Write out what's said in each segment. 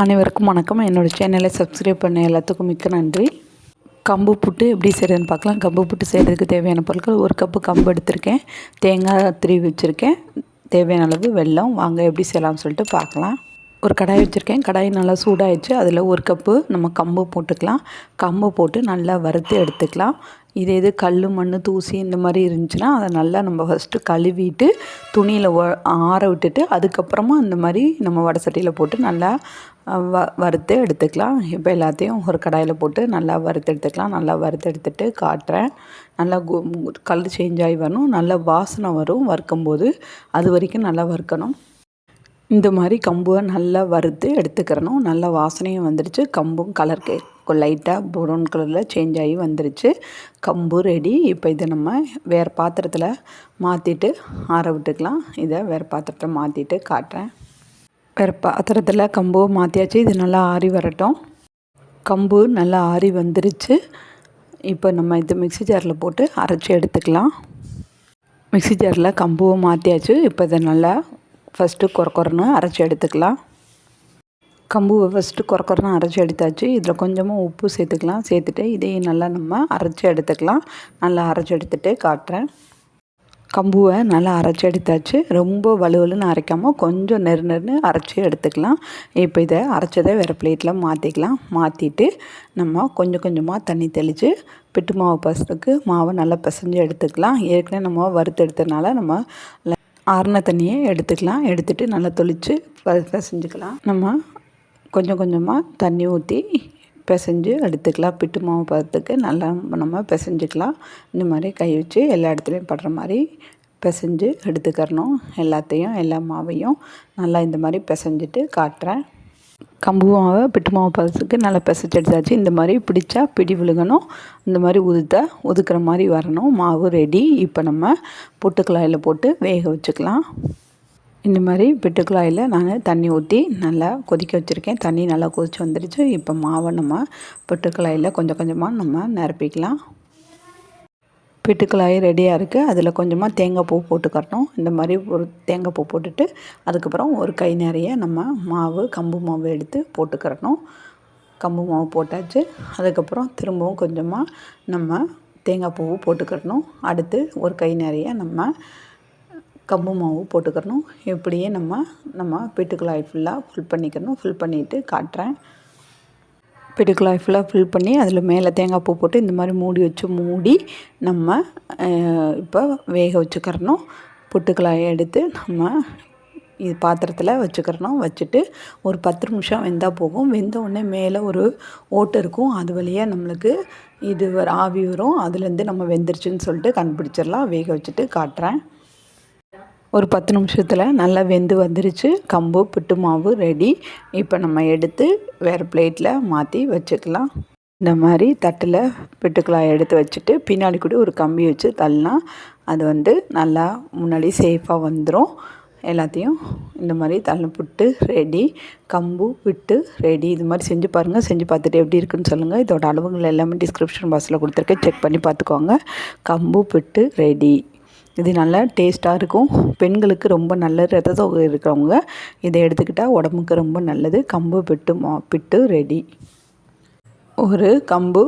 அனைவருக்கும் வணக்கம். என்னோடய சேனலை சப்ஸ்கிரைப் பண்ண எல்லாத்துக்கும் மிக்க நன்றி. கம்பு புட்டு எப்படி செய்கிறதுன்னு பார்க்கலாம். கம்பு புட்டு செய்கிறதுக்கு தேவையான பொருட்கள்: ஒரு கப்பு கம்பு எடுத்திருக்கேன், தேங்காய் திருவி வச்சுருக்கேன், தேவையான அளவு வெல்லம். வாங்க எப்படி செய்யலாம்னு சொல்லிட்டு பார்க்கலாம். ஒரு கடாய் வச்சுருக்கேன். கடாய் நல்லா சூடாகிடுச்சு. அதில் ஒரு கப்பு நம்ம கம்பு போட்டுக்கலாம். கம்பு போட்டு நல்லா வறுத்து எடுத்துக்கலாம். இது கல் மண் தூசி இந்த மாதிரி இருந்துச்சுன்னா அதை நல்லா நம்ம ஃபஸ்ட்டு கழுவிட்டு துணியில் ஆற விட்டுட்டு அதுக்கப்புறமா இந்த மாதிரி நம்ம வடை சட்டியில் போட்டு நல்லா வறுத்து எடுத்துக்கலாம். இப்போ எல்லாத்தையும் ஒரு கடாயில் போட்டு நல்லா வறுத்து எடுத்துக்கலாம். நல்லா வறுத்து எடுத்துகிட்டு காட்டுறேன். நல்லா கலர் சேஞ்ச் ஆகி வரணும். நல்லா வாசனை வரும் வறுக்கும்போது. அது வரைக்கும் நல்லா வறுக்கணும். இந்த மாதிரி கம்புவை நல்லா வறுத்து எடுத்துக்கிறணும். நல்லா வாசனையும் வந்துடுச்சு. கம்பும் கலர் லைட்டாக ப்ரௌன் கலரில் சேஞ்ச் ஆகி வந்துருச்சு. கம்பு ரெடி. இப்போ இதை நம்ம வேறு பாத்திரத்தில் மாற்றிட்டு ஆற விட்டுக்கலாம். இதை வேறு பாத்திரத்தில் மாற்றிட்டு காட்டுறேன். வேறு பாத்திரத்தில் கம்பு மாற்றியாச்சு. இது நல்லா ஆறி வரட்டும். கம்பு நல்லா ஆறி வந்துருச்சு. இப்போ நம்ம இது மிக்ஸி ஜாரில் போட்டு அரைச்சி எடுத்துக்கலாம். மிக்ஸி ஜாரில் கம்புவை மாற்றியாச்சு. இப்போ இதை நல்லா ஃபஸ்ட்டு கொரன்னு அரைச்சி எடுத்துக்கலாம். கம்புவை ஃபஸ்ட்டு கொரன்னு அரைச்சி எடுத்தாச்சு. இதில் கொஞ்சமாக உப்பு சேர்த்துக்கலாம். சேர்த்துட்டு இதையும் நல்லா நம்ம அரைச்சி எடுத்துக்கலாம். நல்லா அரைச்சி எடுத்துகிட்டு காட்டுறேன். கம்புவை நல்லா அரைச்சி எடுத்தாச்சு. ரொம்ப வலுவலுன்னு அரைக்காமல் கொஞ்சம் நெருன்னு அரைச்சி எடுத்துக்கலாம். இப்போ இதை அரைச்சதை வேறு பிளேட்டில் மாற்றிக்கலாம். மாற்றிட்டு நம்ம கொஞ்சம் கொஞ்சமாக தண்ணி தெளித்து பிட்டு மாவு பசத்துக்கு மாவை நல்லா பிசைஞ்சு எடுத்துக்கலாம். ஏற்கனவே நம்ம வறுத்து எடுத்ததுனால நம்ம ஆறின தண்ணியை எடுத்துக்கலாம். எடுத்துகிட்டு நல்லா தொளித்து பிசைஞ்சிக்கலாம். நம்ம கொஞ்சம் கொஞ்சமாக தண்ணி ஊற்றி பிசைஞ்சு எடுத்துக்கலாம். பிட்டு மாவு பதத்துக்கு நல்லா நம்ம பிசைஞ்சிக்கலாம். இந்த மாதிரி கை வச்சு எல்லா இடத்துலையும் படுற மாதிரி பிசைஞ்சு எடுத்துக்கிறணும். எல்லா மாவையும் நல்லா இந்த மாதிரி பிசைஞ்சிட்டு காட்டுறேன். கம்பு மாவை பிட்டு மாவு பதத்துக்கு நல்லா பிசைச்சு எடுத்தாச்சு. இந்த மாதிரி பிடிச்சா பிடி விழுகணும். இந்த மாதிரி ஒதுக்குற மாதிரி வரணும். மாவு ரெடி. இப்போ நம்ம பொட்டுக்கலாயில் போட்டு வேக வச்சுக்கலாம். இந்த மாதிரி பிட்டுக்குழாயில் நான் தண்ணி ஊற்றி நல்லா கொதிக்க வச்சுருக்கேன். தண்ணி நல்லா கொதிச்சு வந்துடுச்சு. இப்போ மாவை நம்ம பிட்டுக்குழாயில் கொஞ்சம் கொஞ்சமாக நம்ம நிரப்பிக்கலாம். பிட்டுக்குழாய் ரெடியாக இருக்குது. அதில் கொஞ்சமாக தேங்காய் பூ போட்டுக்கறணும். இந்த மாதிரி ஒரு தேங்காய் பூ போட்டுட்டு அதுக்கப்புறம் ஒரு கை நிறைய நம்ம கம்பு மாவு எடுத்து போட்டுக்கிறணும். கம்பு மாவு போட்டாச்சு. அதுக்கப்புறம் திரும்பவும் கொஞ்சமாக நம்ம தேங்காய் பூ போட்டுக்கிறணும். அடுத்து ஒரு கை நிறைய நம்ம கம்பு மாவு போட்டுக்கிறணும். இப்படியே நம்ம பிட்டுக்குழாய் ஃபுல்லாக ஃபில் பண்ணிக்கிறணும். ஃபில் பண்ணிவிட்டு காட்டுறேன். பிட்டுக்குழாய் ஃபுல்லாக ஃபில் பண்ணி அதில் மேலே தேங்காய் பூ போட்டு இந்த மாதிரி மூடி நம்ம இப்போ வேக வச்சுக்கிறணும். புட்டுக்குழாயை எடுத்து நம்ம இது பாத்திரத்தில் வச்சுக்கிறணும். வச்சுட்டு ஒரு 10 நிமிஷம் வெந்தால் போகும். வெந்த உடனே மேலே ஒரு ஓட்டை இருக்கும். அது வழியாக நம்மளுக்கு இது ஆவி வரும். அதுலேருந்து நம்ம வெந்துருச்சுன்னு சொல்லிட்டு கண்டுபிடிச்சிடலாம். வேக வச்சுட்டு காட்டுறேன். ஒரு 10 நிமிஷத்தில் நல்லா வெந்து வந்துருச்சு. கம்பு புட்டு மாவு ரெடி. இப்போ நம்ம எடுத்து வேறு பிளேட்டில் மாற்றி வச்சுக்கலாம். இந்த மாதிரி தட்டில் பிட்டுக்குழாய் எடுத்து வச்சுட்டு பின்னாடி கூட ஒரு கம்பி வச்சு தள்ளினா அது நல்லா முன்னாடி சேஃபாக வந்துடும். எல்லாத்தையும் இந்த மாதிரி புட்டு ரெடி. கம்பு புட்டு ரெடி. இது மாதிரி செஞ்சு பாருங்கள். செஞ்சு பார்த்துட்டு எப்படி இருக்குன்னு சொல்லுங்கள். இதோட அளவுகள் எல்லாமே டிஸ்கிரிப்ஷன் பாக்ஸில் கொடுத்துருக்கேன். செக் பண்ணி பார்த்துக்கோங்க. கம்பு புட்டு ரெடி. இது நல்லா டேஸ்ட்டாக இருக்கும். பெண்களுக்கு ரொம்ப நல்ல ரத்த சோகை இருக்கிறவங்க இதை எடுத்துக்கிட்டால் உடம்புக்கு ரொம்ப நல்லது. கம்பு பிட்டு ரெடி. ஒரு கம்பு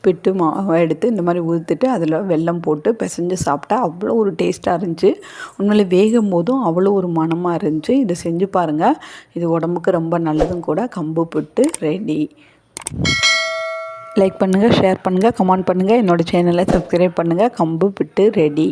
பிட்டு மாவை எடுத்து இந்த மாதிரி ஊற்றிட்டு அதில் வெல்லம் போட்டு பிசைஞ்சு சாப்பிட்டா அவ்வளோ ஒரு டேஸ்ட்டாக இருந்துச்சு. உண்மையிலே வேகும் போதும் அவ்வளோ ஒரு மணமாக இருந்துச்சு. இதை செஞ்சு பாருங்கள். இது உடம்புக்கு ரொம்ப நல்லதும் கூட. கம்பு புட்டு ரெடி. லைக் பண்ணுங்கள், ஷேர் பண்ணுங்கள், கமெண்ட் பண்ணுங்கள். என்னோடய சேனலை சப்ஸ்கிரைப் பண்ணுங்கள். கம்பு புட்டு ரெடி.